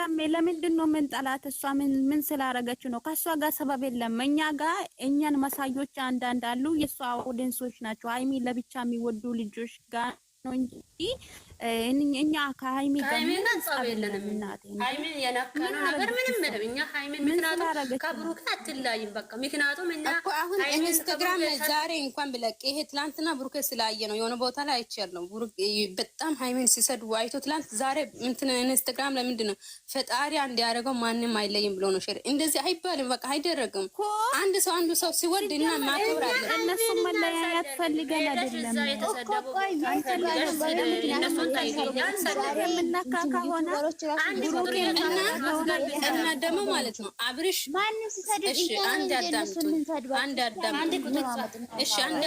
ማረም ለምንድነው ምን ጠላት? እሷ ምን ስላረገች ነው? ከሷ ጋር ሰበብ የለም። እኛ ጋር እኛን መሳዮች አንዳንድ አሉ። የሷ ኦዲየንሶች ናቸው። ሃይሚ ለብቻ የሚወዱ ልጆች ጋር ነው እንጂ እኛ ከሃይሚ ጋር ሃይሚን ጸብ የለንም። ሃይሚን የነካነው ነገር ምንም የለም። እኛ ሃይሚን ምክንያቱም ከብሩክ አትላይም። በቃ ምክንያቱም እኛ አሁን ኢንስታግራም ዛሬ እንኳን ብለቅ ይሄ ትላንትና ብሩክ ስላየ ነው የሆነ ቦታ ላይ አይቻለሁ። ብሩክ በጣም ሃይሚን ሲሰድቡ አይቶ ትላንት ዛሬ እንትን ኢንስታግራም ለምንድን ነው ፈጣሪ አንድ ያደረገው ማንም አይለይም ብሎ ነው ሸር። እንደዚህ አይባልም። በቃ አይደረግም። አንድ ሰው ሲወድ እና ማክበር አለ። እነሱ መለያየት ፈልገን አይደለም እነሱ እና ደግሞ ማለት ነው አብርሽ እሺ አንድ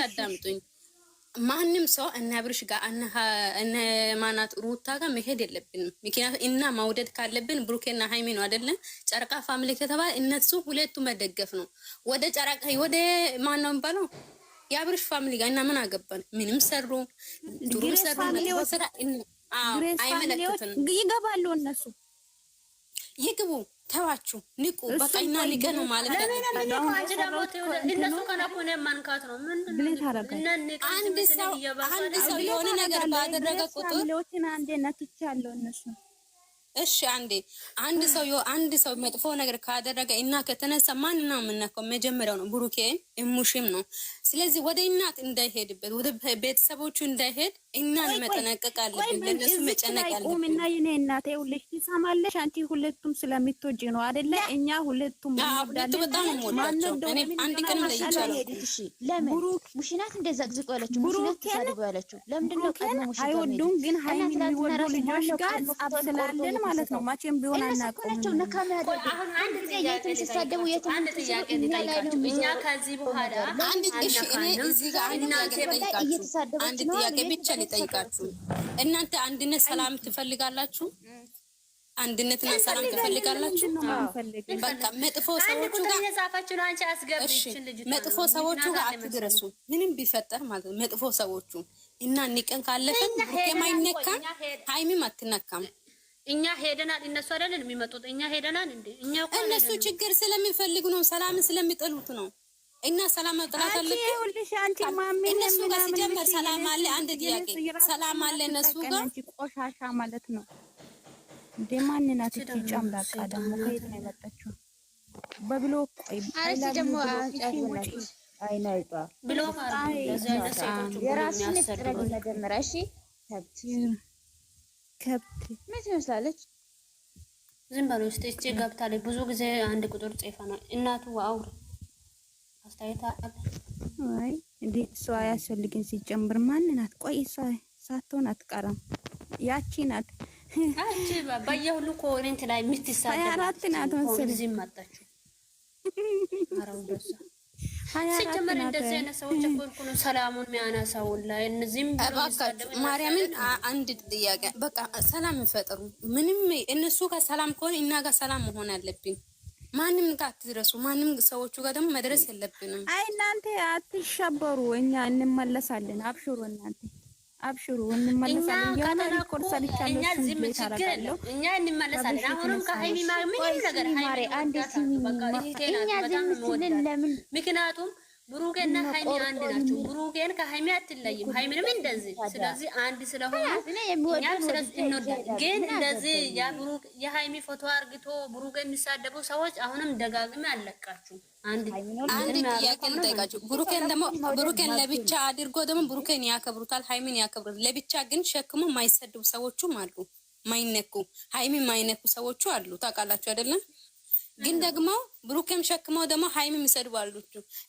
አዳምጡኝ። ማንም ሰው እነ አብርሽ ጋር እነ ማናት ሩታ ጋር መሄድ የለብንም። ምክንያቱም እና ማውደድ ካለብን ብሩኬና ሃይሚ ነው አይደለም። ጨረቃ ፋሚሊ ከተባለ እነሱ ሁለቱ መደገፍ ነው። ወደ ጨረቃ ወደ ማን ነው የሚባለው የአብርሽ ፋሚሊ ጋር እና ምን አገባን? ምንም ሰሩ ጥሩ ሰሩ ስራ አይመለከትም። ይገባሉ እነሱ ይግቡ። ተዋችሁ ንቁ። በቃ እና ንቀ ነው ማለት ነው። አንድ ሰው የሆነ ነገር ባደረገ ቁጥር እሺ አንድ ሰው መጥፎ ነገር ካደረገ እና ከተነሳ ማን ነው የምነካው? መጀመሪያው ነው ብሩኬን እሙሽም ነው። ስለዚህ ወደ እናት እንዳይሄድበት ወደ ቤተሰቦቹ እንዳይሄድ እናን መጠነቀቅ አለብን። ለነሱ መጨነቅ አለብን። እና የኔ እናቴ ሁለሽ ትሰማለሽ። አንቺ ሁለቱም ስለምትወጂ ነው አይደለ? እኛ ሁለቱም በጣም ወዳቸው እኔ አንድ ቀን ላይ ይቻላል። ለምን ሙሽናት እንደዛ ግዝቆ ያለችው ሙሽናት ተሳድቦ ያለችው ለምንድን ነው? ቀድሞ ሙሽናት አይወዱም፣ ግን ሃይሚ የሚወዱ ልጆች ጋር ጻፍ ስላለን ማለት ነው። ማቼም ቢሆን አናውቅም። አሁን አንድ ጥያቄ ሲሳደቡ አንድ ጥያቄ ልጠይቃችሁ። እኛ ከዚህ በኋላ አንድ እኔ እዚህ ጋር አንድ ጥያቄ ብቻ ልጠይቃችሁ። እናንተ አንድነት ሰላም ትፈልጋላችሁ? አንድነትና ሰላም ትፈልጋላችሁ? በቃ መጥፎ ሰዎቹ ጋር አትድረሱ። ምንም ቢፈጠር ማለት ነው መጥፎ ሰዎቹ እና ንቀን ካለፈን የማይነካ ሃይሚም አትነካም። እኛ ሄደናል። እነሱ አይደለን የሚመጡት። እኛ ሄደናል እንዴ? እነሱ ችግር ስለሚፈልጉ ነው፣ ሰላም ስለሚጠሉት ነው። እና ሰላም መጥላት አለብን። እነሱ ጋር ሲጀመር ሰላም አለ። አንድ ጥያቄ ሰላም አለ እነሱ ጋር ቆሻሻ ማለት ነው። እንደማንናት እቺ ጫምላቃ ደግሞ ከየት ነው የመጣችው? በብሎክ አረች ደግሞ አይናይጣ ብሎክ የራስን ጥረግ መጀመሪያ እሺ። ከብት ምን ትመስላለች? ዝም በሉ እስቲ እቺ ገብታለች። ብዙ ጊዜ አንድ ቁጥር ጽፋ ነው እናቱ አውር አስተያየት አለ። አይ እንዴ እሷ አያስፈልግም ሲጀምር ማን ናት? ቆይ እሷ ሳትሆን አትቀርም። ያቺ ናት አቺ በየሁሉ ኮሜንት ላይ የምትሳደብ አራት ናት መሰለኝ። እዚህ መጣችሁ አራው ደሳ ሲጀመር እንደዚህ አይነት ሰዎች እኮ ነው ሰላሙን የሚያነሳው ላይ እነዚህም ማርያምን አንድ ጥያቄ በቃ ሰላም ይፈጠሩ። ምንም እነሱ ጋር ሰላም ከሆነ እና ጋር ሰላም መሆን አለብን። ማንም ጋር አትድረሱ። ማንም ሰዎቹ ጋር ደግሞ መድረስ የለብንም። አይ እናንተ አትሸበሩ፣ እኛ እንመለሳለን። አብሽሩ እናንተ አብሽሩ፣ እንመለሳለን። እኛ ዝም ችግር እኛ እንመለሳለን። አሁንም ከሃይሚ ምንም ነገር ሃይሚ አንድ ሲሚ እኛ ዝም ስንል ለምን? ምክንያቱም ብሩኬና ሃይሚ አንድ ናቸው። ብሩኬን ከሃይሚ አትለይም፣ ሃይሚንም እንደዚህ። ስለዚህ አንድ ስለሆነ እኛም ስለዚህ እንወዳለን። ግን እንደዚህ የሃይሚ ፎቶ አርግቶ ብሩኬን የሚሳደቡ ሰዎች አሁንም ደጋግሜ አለቃችሁ። አንድ ጥያቄ ልጠይቃችሁ። ብሩኬን ለብቻ አድርጎ ደግሞ ብሩኬን ያከብሩታል፣ ሃይሚን ያከብሩታል። ለብቻ ግን ሸክሞ ማይሰድቡ ሰዎችም አሉ፣ ማይነኩ ሃይሚ ማይነኩ ሰዎቹ አሉ። ታውቃላችሁ አይደለም? ግን ደግሞ ብሩኬም ሸክመው ደግሞ ሃይሚ የሚሰድባሉ።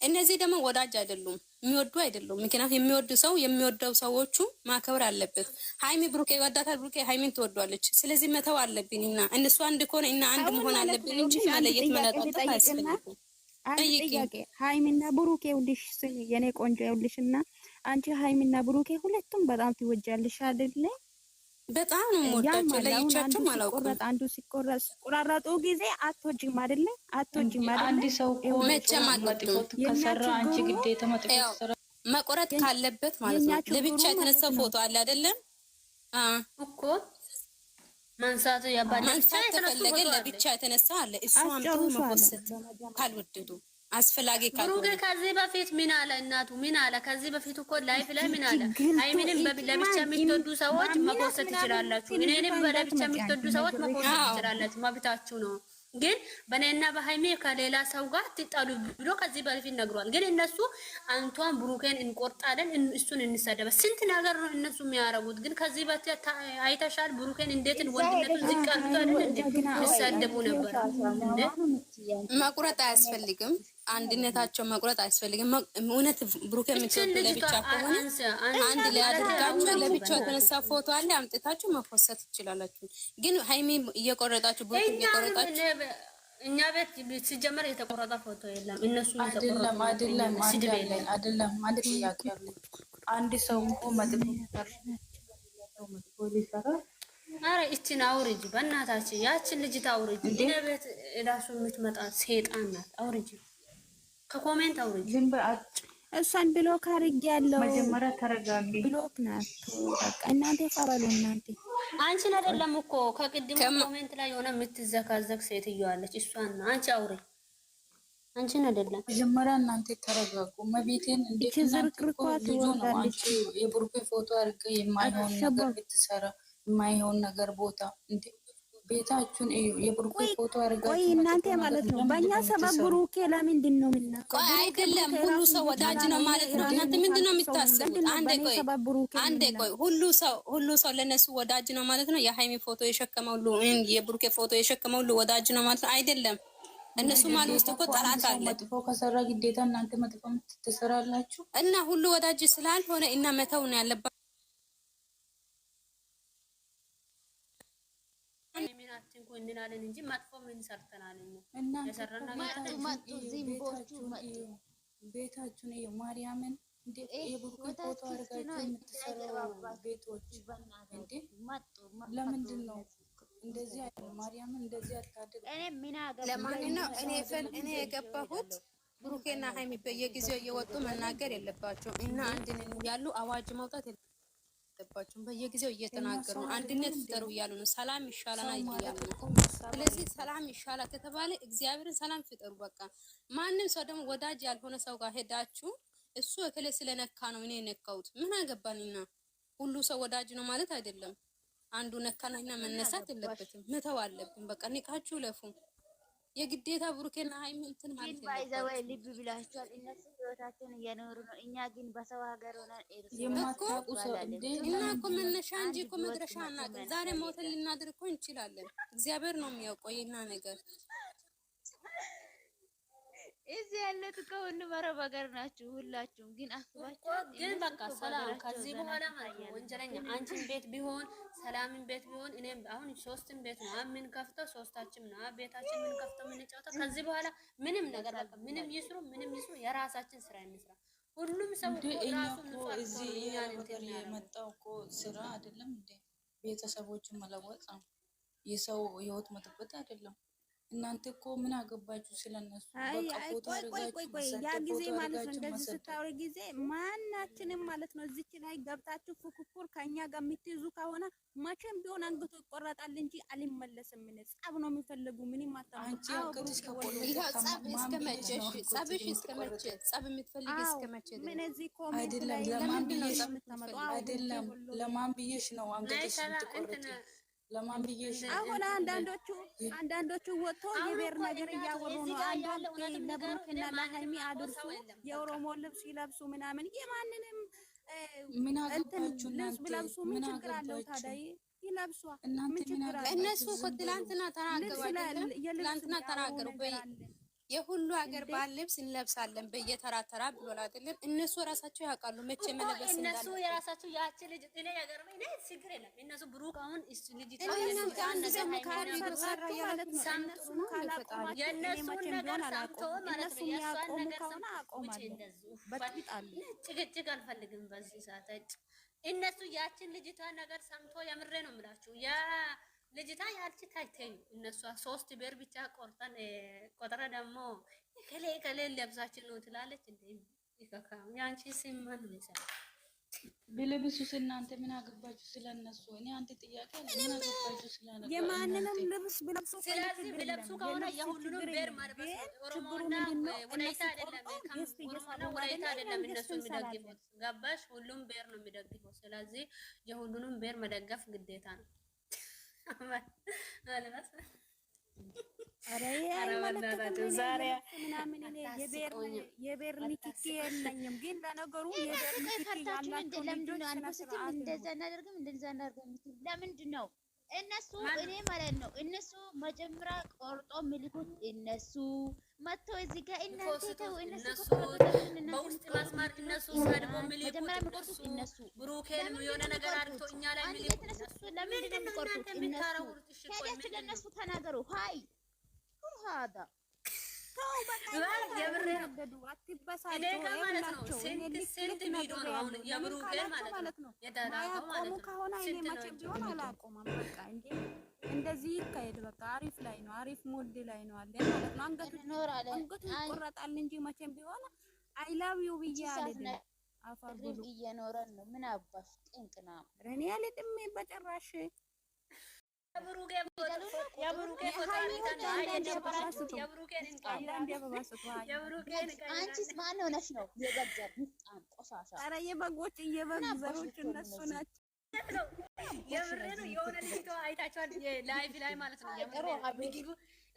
እነዚህ ደግሞ ወዳጅ አይደሉም፣ የሚወዱ አይደሉም። ምክንያቱም የሚወዱ ሰው የሚወደው ሰዎቹ ማከብር አለበት። ሃይሚ ብሩኬ ይወዳታል፣ ብሩኬ ሃይሚን ትወዷለች። ስለዚህ መተው አለብን እና እነሱ አንድ ከሆነ እና አንድ መሆን አለብን እንጂ መለየት መለጣጠፍ አያስፈልግም። ጥያቄ ሃይሚና ብሩኬ ውልሽ የኔ ቆንጆ ይውልሽና አንቺ ሃይሚና ብሩኬ ሁለቱም በጣም ትወጃለሽ አይደለ? በጣም ነው የምወዳቸው። ለይቻቸው አላውቅም። አንዱ ሲቆረጥ ቆራረጡ ጊዜ አትወጂም አይደለ? አትወጂም አይደለ? አንድ ሰው ከሰራ አንቺ ግዴታ መቆረጥ ካለበት ማለት ነው። ለብቻ የተነሳው ፎቶ አለ አይደለም? እኮ ማንሳት ያባለ ማንሳት ተፈለገ ለብቻ የተነሳ አለ። እሱ አምጡ መኮሰት ካልወደዱ አስፈላጊ ካልሆነ ብሩክ ከዚህ በፊት ምን አለ? እናቱ ምን አለ? ከዚህ በፊት እኮ ላይፍ ላይ ምን አለ? ሃይሚንም ለብቻ የምትወዱ ሰዎች መኮሰት ትችላላችሁ፣ እኔንም ለብቻ የምትወዱ ሰዎች መኮሰት ትችላላችሁ፣ መብታችሁ ነው። ግን በእኔና በሃይሜ ከሌላ ሰው ጋር ትጣሉ ብሎ ከዚህ በፊት ነግሯል። ግን እነሱ አንቷን ብሩኬን እንቆርጣለን፣ እሱን እንሰደበ ስንት ነገር ነው እነሱ የሚያረጉት። ግን ከዚህ በፊት አይተሻል ብሩኬን እንዴት ወንድነቱን ዝቅ አድርገው እንሰደቡ ነበር። እንዴ መቁረጥ አያስፈልግም፣ አንድነታቸው መቁረጥ አያስፈልግም። እውነት ብሩኬ የምትወዱ ለብቻ ከሆነ አንድ ላይ አድርጋችሁ ለብቻ የተነሳ ፎቶ አለ አምጥታችሁ መኮሰት ትችላላችሁ። ግን ሃይሜ እየቆረጣችሁ ብሩኬ እየቆረጣችሁ እኛ ቤት ሲጀመር የተቆረጠ ፎቶ የለም። እነሱ አይደለም ማለት ያቀርሉ አንድ ሰው እኮ መጥፎ ሊሰራ አረ እቺን አውርጅ በእናታችሁ፣ ያችን ልጅ ታውርጅ። እኔ ቤት እራሱ የምትመጣ ሴጣን ናት። አውርጅ፣ ከኮሜንት አውርጅ። ዝም በአጭ እሷን ብሎክ አድርጌያለሁ። መጀመሪያ ተረጋጊ። ብሎክ ናት። በቃ እናንተ ፈራሉ። እናንተ አንቺን አይደለም እኮ ከቅድም ኮሜንት ላይ የሆነ የምትዘካዘክ ሴትዮ አለች። እሷን አንቺ አውሪ፣ አንቺን አይደለም። መጀመሪያ እናንተ ተረጋጉ። መቤቴን እንዴት ልጁ ነው አንቺ የብሩኬ ፎቶ አድርገ የማይሆን ነገር ብትሰራ የማይሆን ነገር ቦታ እንዴ ቤታችሁን እዩ። የብሩኬ ፎቶ አድርጋችሁ ቆይ እናንተ ማለት ነው በእኛ ሰበብ ብሩኬ ለምንድን ነው የምናውቀው? አይደለም ሁሉ ሰው ወዳጅ ነው ማለት ነው። እናንተ ምንድን ነው የምታስቡት? አንዴ ቆይ ሁሉ ሰው ለነሱ ወዳጅ ነው ማለት ነው። የሃይሚ ፎቶ የሸከመው ሁሉ የብሩኬ ፎቶ የሸከመው ሁሉ ወዳጅ ነው ማለት ነው። አይደለም እነሱ ማለት ውስጥ እኮ ጠላት አለ። መጥፎ ከሰራ ግዴታ እናንተ መጥፎ ትሰራላችሁ እና ሁሉ ወዳጅ ስላልሆነ እና መተው ነው ያለባችሁ። እንላለን እንጂ መጥፎ ምን ሰርተናል? ቤታችሁን እዩ። ማርያምን የብሩኬ ፎቶ አድርጋችሁ የምትሰሩ ቤቶች እንዴ ለምንድን ነው እንደዚህ አይደል? ማርያምን እንደዚህ አታድርጉ። ለማንኛውም እኔ የገባሁት ብሩኬና ሃይሚ በየጊዜው እየወጡ መናገር የለባቸው እና አንድ ነን እያሉ አዋጅ ማውጣት የለባቸውም። በየጊዜው እየተናገሩ አንድነት ፍጠሩ እያሉ ነው። ሰላም ይሻላል እያሉ ነው። ስለዚህ ሰላም ይሻላል ከተባለ እግዚአብሔርን ሰላም ፍጠሩ። በቃ ማንም ሰው ደግሞ ወዳጅ ያልሆነ ሰው ጋር ሄዳችሁ እሱ እከሌ ስለነካ ነው እኔ ነካሁት ምን አገባኝና፣ ሁሉ ሰው ወዳጅ ነው ማለት አይደለም። አንዱ ነካናና መነሳት የለበትም፣ መተው አለብን። በቃ ንቃችሁ ለፉ። የግዴታ ብሩኬና ሃይሚ እንትን ማለት ነው። ባይዘወይ ልብ ብላችኋል። እነሱ ህይወታቸውን እየኖሩ ነው። እኛ ግን በሰው ሀገር ሆነን እና እኮ መነሻ እንጂ እኮ መድረሻ አናውቅም። ዛሬ ሞተን ልናድር እኮ እንችላለን። እግዚአብሔር ነው የሚያውቀው የኛ ነገር። እዚህ ያለት እኮ ሁሉ መረብ ሀገር ናችሁ ሁላችሁም። ግን አስባችሁ ግን በቃ ሰላም ከዚህ በኋላ ማለት ነው ወንጀለኛ አንቺን ቤት ቢሆን ሰላምን ቤት ቢሆን እኔም አሁን ሶስትን ቤት ነው ምን ከፍተው ሶስታችን ነው ቤታችን ምን ከፍተው ምን ጫወታ። ከዚህ በኋላ ምንም ነገር በቃ ምንም ይስሩ የራሳችን ስራ እንስራ። ሁሉም ሰው ራሱ ነው እዚህ ነገር የመጣው እኮ ስራ አይደለም እንዴ? ቤተሰቦችን መለወጥ ነው። የሰው ህይወት መጥበጥ አይደለም። እናንተ እኮ ምን አገባችሁ ስለነሱ? በቃ ፎቶ ቆይ ያ ጊዜ ማለት ነው እንደዚህ ስታወሪ ጊዜ ማናችንም ማለት ነው እዚች ላይ ገብታችሁ ፉክክር ከኛ ጋር የምትይዙ ከሆነ መቼም ቢሆን አንገቱ ይቆረጣል እንጂ አልመለስም። ምን ጻብ ነው የሚፈልጉ ምንም አታውቁ። አንቺ አገትሽ ከፖለቲካ ጻብ እስከመቼ ጻብሽ እስከመቼ ጻብ የምትፈልጊ እስከመቼ ምን እዚህ ኮሜንት ላይ ለማን ብዬሽ አይደለም ለማን ብዬሽ ነው አንገትሽ ትቆረጥ? ለማን ብዬሽ አሁን አንዳንዶቹ ወጥቶ የብሔር ነገር እያወሩ ነው። አንዳንዶቹ ለብሩክና ለሃይሚ አድርሱ የኦሮሞ ልብስ ይለብሱ ምናምን የማንንም ምን አገባችሁ እናንተ? ብለብሱ ምን ችግር አለው ታዲያ? ይለብሱ ምን ችግር አለው? እነሱ እኮ ትላንትና ተናገሩ የሁሉ ሀገር ባህል ልብስ እንለብሳለን በየተራ ተራ ብሎላ አይደለም። እነሱ ራሳቸው ያውቃሉ መቼ መለበስ እንዳለ። እነሱ የራሳቸው ያቺ ልጅ እኔ ነገር ነው እኔ ችግር የለም። እነሱ ብሩክ አሁን እሱ ልጅ የእነሱን ነገር ሰምቶ ማለት ነው የእሷን ነገር ሰምቶ ጭቅጭቅ አልፈልግም በዚህ ሰዓት። እነሱ ያችን ልጅቷን ነገር ሰምቶ የምሬ ነው የምላችሁ ልጅታ ያልቺ ታይተኝ እነሱ ሶስት ብር ብቻ ቆርጠን ቆጥረ ደግሞ ከሌ ለብሳችን ነው ትላለች እንዴ? ይከካ ያንቺ ሲማን ነው ቢለብሱስ እናንተ ምን አገባችሁ ስለነሱ? እኔ አንተ ጥያቄ አለ ምን አገባችሁ ስለነሱ? የማንንም ልብስ ቢለብሱ ስለዚህ ቢለብሱ ከሆነ የሁሉንም ብሔር መልበስ ኦሮሞና ወላይታ አይደለም፣ ኦሮሞና ወላይታ አይደለም እነሱ የሚደግፉት ገባሽ? ሁሉም ብሔር ነው የሚደግፈው። ስለዚህ የሁሉንም ብሔር መደገፍ ግዴታ ነው ማለት ነው። የብሔር ንክኪ የለኝም፣ ግን ለነገሩ የብሔር ንክኪ ያላቸው ልጆች እንደዛ እናደርግም እንደዛ እናደርግም። ለምንድን ነው እነሱ እኔ ማለት ነው እነሱ መጀመሪያ ቆርጦ ምልኩት እነሱ መጥቶ እዚህ ጋር እናንተ ተው እነሱ በውስጥ መስመር እነሱ ሰድቦ ምልኩት እነሱ ብሩኬን የሆነ ነገር አድርጎ እኛ ላይ ምልኩት እነሱ ለምንድን ነው ቆርጦት እነሱ ሄዳችሁ ለእነሱ ተናገሩ። ሃይ ሀዳ ስንት ቪዲዮ ነው አሁን የብሩኬን ማለት ነው የዳራው ማለት ነው ከሆነ እኔ መቼም ቢሆን አላቆመም። በቃ እንዴ እንደዚህ ይካሄድ። በቃ አሪፍ ላይ ነው፣ አሪፍ ሞድ ላይ ነው አለ ማለት ነው። አንገቱ ይቆረጣል እንጂ መቼም ቢሆን አይ ላቭ ዩ ብዬ አልልም። አፋብሉ እየኖረን ነው። ምን አባሽ ጥንቅና እኔ አልልም በጭራሽ። አንቺስ ማን ሆነሽ ነው የገጀር ምስጣን ቆሻሻ? ኧረ የበጎች የበግ ዘሮች እነሱ ናቸው። የምሬ ነው። የሆነ ልጅቷ አይታችኋል ላይቭ ላይ ማለት ነው። ምግቡ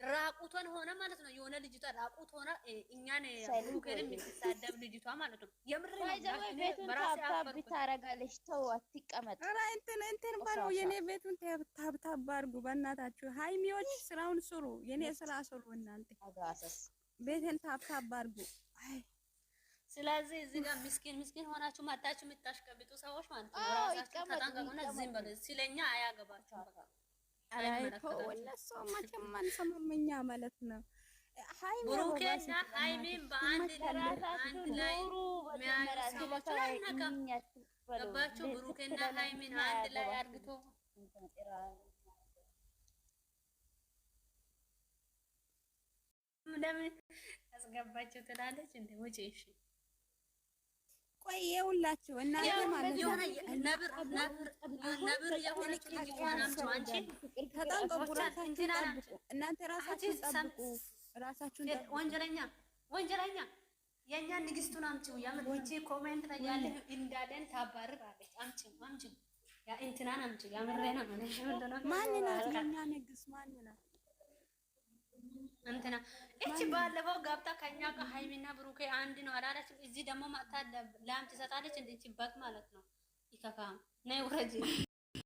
ራቁቷን ሆነ ማለት ነው። የሆነ ልጅቷ ራቁት ሆነ እኛን ብሩኬን የምትሳደብ ልጅቷ ማለት ነው። የምሬ ነው። በራሴ አፈር ታረጋለሽ። ተው አትቀመጥ። ኧረ እንትን ባለው የኔ ቤቱን ታብታብ አድርጉ በእናታችሁ። ሃይሚዎች ስራውን ስሩ፣ የኔ ስራ ስሩ እናንተ። ቤቴን ታብታብ አድርጉ። ስለዚህ እዚህ ጋር ምስኪን ሆናችሁ መጣችሁ የምታሽቀብጡ ሰዎች ማለት ነው። ራሳችሁ ተጠንቀቁና ዝም በሉ። ስለኛ አያገባችሁም። በቃ አላይቶ ወለሶ መቼም አንሰማም እኛ ማለት ነው። ብሩኬና ሃይሚን በአንድ ላይ የሚያዩ ሰዎች አይነካም። ገባችሁ? ብሩኬና ሃይሚን አንድ ላይ አድርግቶ ለምን አስገባችሁ ትላለች እንዴ? ውጪ እሺ። ቆይ ይኸውላችሁ እናንተ ማለት ነው ነብር የሆነች ልጅ ሆናችሁ አንቺ ተጠንቀቁ፣ ራሳችሁን ጠብቁ። እናንተ ራሳችሁን ጠብቁ፣ ራሳችሁን ጠብቁ። ወንጀለኛ የኛ ንግስቱን አምጪው። የምር እቺ ኮሜንት ላይ ያለ እንዳለን ታባርራለች። አምጪው ያ እንትናን አምጪው። የምሬ ነው። ማን ናት የኛ ንግስት? ማን ናት እንትና? እቺ ባለፈው ገብታ ከኛ ጋር ሃይሚና ብሩኬ አንድ ነው አላለችም? እዚህ ደግሞ ማታ ላም ትሰጣለች። እንዴ እቺ በግ ማለት ነው። ይከካ ነይ ውረጂ